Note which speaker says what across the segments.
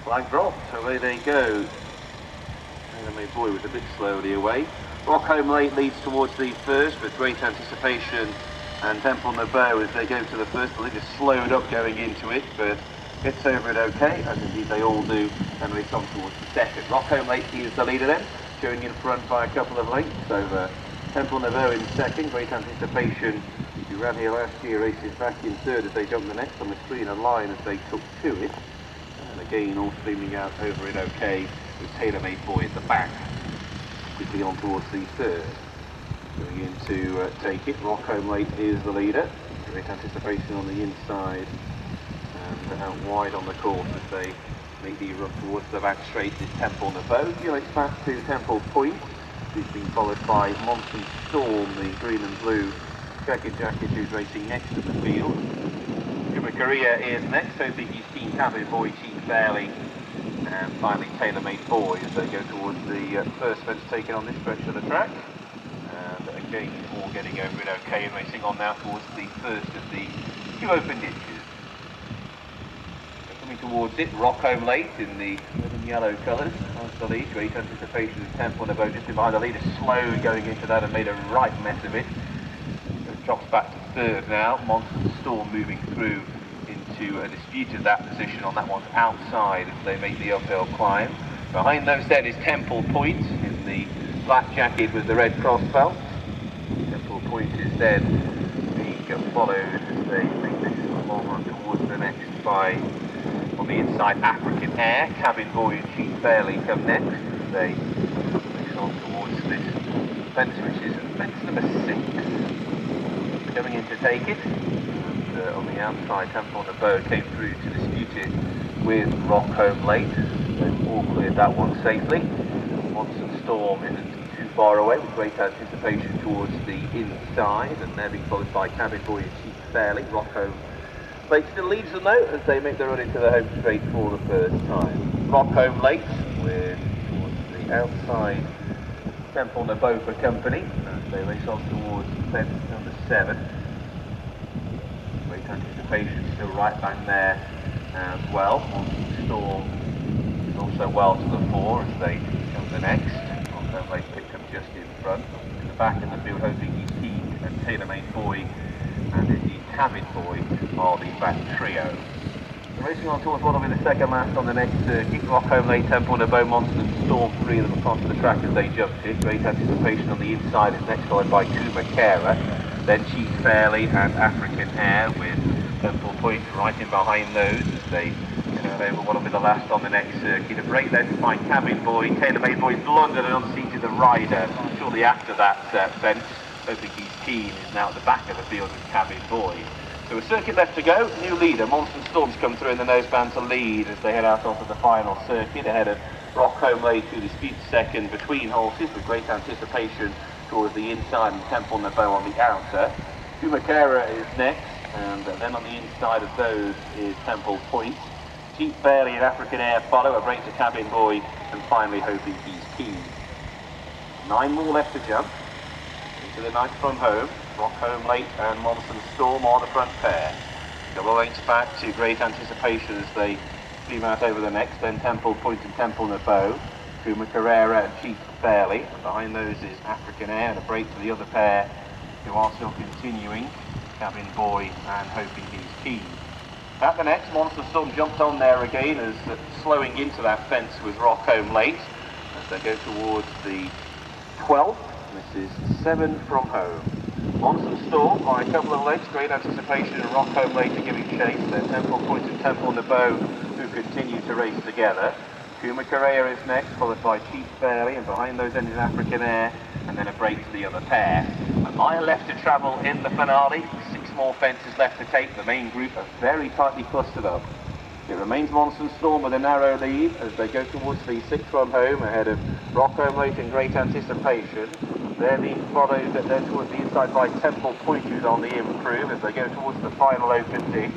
Speaker 1: Flag dropped, so away they go. My boy was a bit slowly away. Rockholm Lake leads towards the first with great anticipation, and Temple Nabeau as they go to the first. They just slowed up going into it, but gets over it okay, as indeed they all do, and race on towards the second. Rockholm Lake is the leader then, showing in front by a couple of lengths over Temple Nabeau in second. Great anticipation, who ran here last year, races back in third as they jumped the next on the screen and line as they took to it. And again, all streaming out over it okay, with Tailor-Made Boy at the back, quickly on towards the third. Going in to take it, Rockholm Lake is the leader. Great anticipation on the inside and out wide on the course as they make the run towards the back straight is Temple Nabeau. It's back to Temple Point, who's been followed by Monsun Storm, the green and blue jacket who's racing next in the field. Coomacarrea is next, hoping he's keen Cabin Boy, Cheap Fairly, and finally Tailor-Made Boy as they go towards the first fence taken on this stretch of the track. And again, all getting over it okay and racing on now towards the first of the two open ditches. Coming towards it, Rockholm Lake in the red and yellow colours as the lead. Great anticipation of Temple Nabeau just behind the leader, slow going into that and made a right mess of it. It drops back to third now. Monsun Storm moving through into a disputed that position on that one's outside as they make the uphill climb. Behind those then is Temple Point in the black jacket with the red cross belt. Temple Point is then being followed as they make this long run towards the next by, on the inside, African Air. Cabin Boy and Cheap Fairly come next as they push on towards this fence, which is fence number 6. Coming in to take it. On the outside, Temple Nabeau came through to dispute it with Rockholm Lake. They've all cleared that one safely. Monsun Storm isn't too far away with great anticipation towards the inside, and they're being followed by Cabin Boy and Cheap Fairly. Rockholm Lake still leads them though as they make the run into the home straight for the first time. Rockholm Lake with towards the outside Temple Nabeau for company as they race on towards fence number 7. Great anticipation still right bang there as well. Monsun Storm is also well to the fore as they come the next. Rockholm Lake picked up just in front. In the back in the field, hoping he's keen, and Tailor-Made Boy and indeed Cabin Boy are the back trio. Racing on towards what will be the second last on the next circuit. Rockholm Lake, Temple Nabeau, Monsun Storm, 3 of them across the track as they jumped it. Great anticipation on the inside is next, followed by Coomacarrea. Then Cheap Fairly and African Air with Temple Point right in behind those as they turn over what will be the last on the next circuit. A break then to find Cabin Boy. Tailor-Made Boy blundered and unseated the rider shortly after that fence. Hoping he's keen is now at the back of the field with Cabin Boy. So a circuit left to go. New leader, Monsun Storm's come through in the noseband to lead as they head out onto the final circuit ahead of Rockholm Lake, who disputes second between horses with great anticipation towards the inside and Temple Nabeau on the outer. Coomacarrea is next, and then on the inside of those is Temple Point. Cheap Fairly and African Air follow, a break to Cabin Boy, and finally hoping he's keen. 9 more left to jump into the night from home. Rockholm Lake and Monsun Storm are the front pair. Double lengths back to great anticipation as they steam out over the next, then Temple Point and Temple Nabeau. Coomacarrea and Cheap Fairly. Behind those is African Air and a break to the other pair who are still continuing. Cabin Boy and hoping he's keen. At the next, Monsun Storm jumped on there again as slowing into that fence with Rockholm Lake as they go towards the 12th. This is 7 from home. Monsun Storm by a couple of legs, great anticipation, and Rockholm Lake are giving chase. Then Temple Point and Temple Nabeau who continue to race together. Coomacarrea is next, followed by Cheap Fairly, and behind those ends is African Air, and then a break to the other pair. A mile left to travel in the finale, 6 more fences left to take. The main group are very tightly clustered up. It remains Monsun Storm with a narrow lead as they go towards the 6th run home ahead of Rockholm Lake in great anticipation. They're being followed then towards the inside by Temple Point, who's on the improve as they go towards the final open ditch.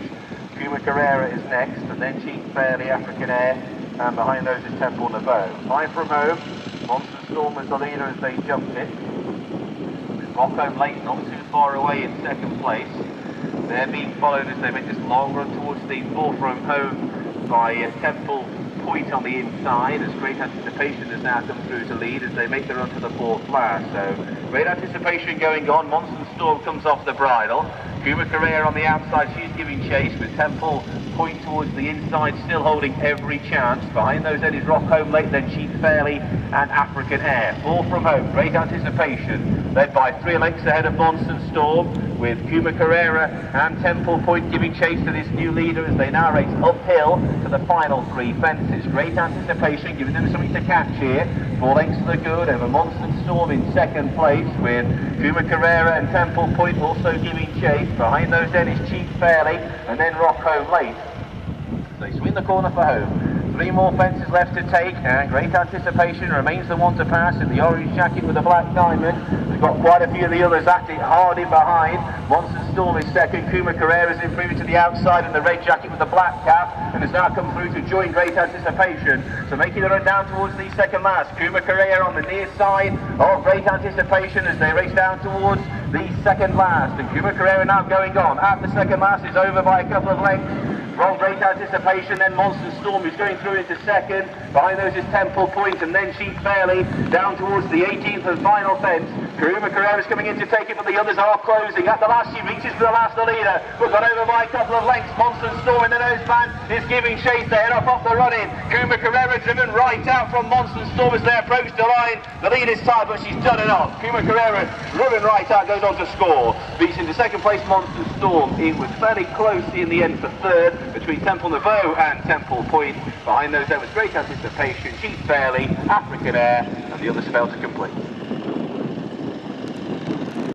Speaker 1: Coomacarrea is next, and then Cheap Fairly, African Air, and behind those is Temple Nabeau. 5 from home, Monsun Storm was the leader as they jumped it. With Rockholm Lake not too far away in second place. They're being followed as they make this long run towards the 4th from home by Temple Point on the inside, as Great Anticipation has now come through to lead as they make the run to the fourth last. So Great Anticipation going on. Monsun Storm comes off the bridle. Coomacarrea on the outside, she's giving chase with Temple Point towards the inside, still holding every chance. Behind those then is Rock Home Late, then Cheap Fairly and African Air. 4 from home. Great Anticipation led by 3 lengths ahead of Monsun Storm, with Coomacarrea and Temple Point giving chase to this new leader as they now race uphill to the final 3 fences. Great Anticipation giving them something to catch here. 4 lengths to the good over Monsun Storm in second place, with Coomacarrea and Temple Point also giving chase. Behind those then is Cheap Fairly and then Rock Home Late. They swing the corner for home. 3 more fences left to take, and Great Anticipation remains the one to pass in the orange jacket with the black diamond. We've got quite a few of the others acting hard in behind. Monsun Storm is second. Coomacarrea is improving to the outside in the red jacket with the black cap, and has now come through to join Great Anticipation. So making the run down towards the second last. Coomacarrea on the near side of Great Anticipation as they race down towards the second last. And Coomacarrea now going on at the second last, is over by a couple of lengths from Great Anticipation, then Monsun Storm is going through into second. Behind those is Temple Point and then Cheap Fairly down towards the 18th and final fence. Coomacarrea is coming in to take it, but the others are closing. At the last, she reaches for the last leader, but got over by a couple of lengths. Monsun Storm in the noseband is giving chase. They head off the run-in. Coomacarrea driven right out from Monsun Storm as they approach the line. The lead is tied, but she's done it off. Coomacarrea driven right out, goes on to score. Beats into second place Monsun Storm. It was fairly close in the end for third, between Temple Nouveau and Temple Point. Behind those there was Great Anticipation, Cheap Fairly, African Air, and the others failed to complete.